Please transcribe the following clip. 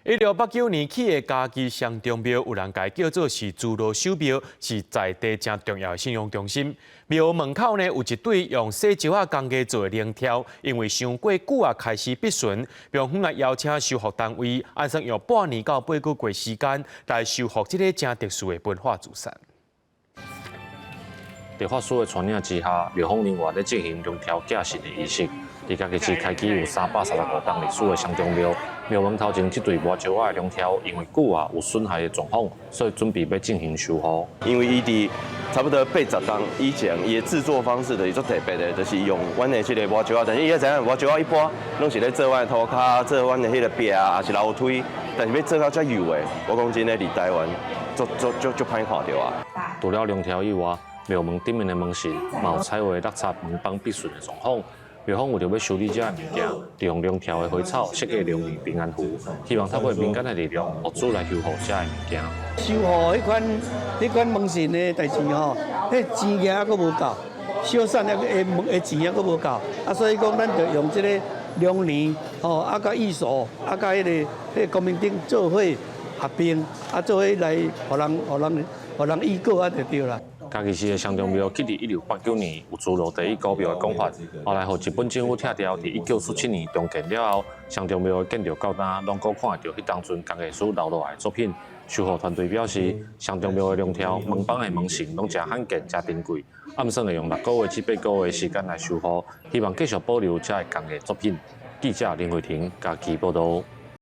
1689年起的嘉义上中庙，有人家叫做是诸罗守庙，是在地真重要的信仰中心。庙门口呢有一对用细石仔工艺做的灵条，因为伤过久啊，开始必顺。庙方来邀请修复单位，按算用半年到8个月时间来修复这个真特殊的文化祖产。在法师的传领之下，庙方人员在进行龙条架神的仪式。伫嘉义市开基有335档历史的上中庙，庙门头前这对挖石仔的龙条，因为久啊有损害的状况，所以准备要进行修复。因为伊伫差不多80档以前，伊的制作方式就是足特别的，就是用阮的这个挖石仔，但是伊也知影挖石仔一般拢是咧做阮的涂骹，做阮的迄个壁啊，还是楼梯，但是要做到遮幼的，我讲真诶，伫台湾足歹看到啊。除了龙条以外，庙门顶面的门神嘛有彩绘落插门帮必顺的状况。庙方为了要修理这物件，就用龙条的花草设计龙年平安符，希望透过民间的力量，物主来修复这物件。修复迄款门神的代志吼，迄钱额还佫无够，修缮的钱还佫无够，啊，所以讲咱就用这个龙年吼，啊，甲艺术，啊，甲迄个国民党做伙合并，啊，做伙来，互人依过啊，就对啦。嘉义市的上中庙，记伫1689年有自罗第一高庙的讲法，后来互日本政府拆掉，伫1947年重建了后，上中庙的建筑高单拢可看得到迄当阵工艺师留落来的作品。修复团队表示，上中庙的龙条、门帮的门神拢真罕见、真珍贵，暗算会用6个月至8个月的时间来修复，希望继续保留这个工艺作品。记者林慧婷，嘉义报道。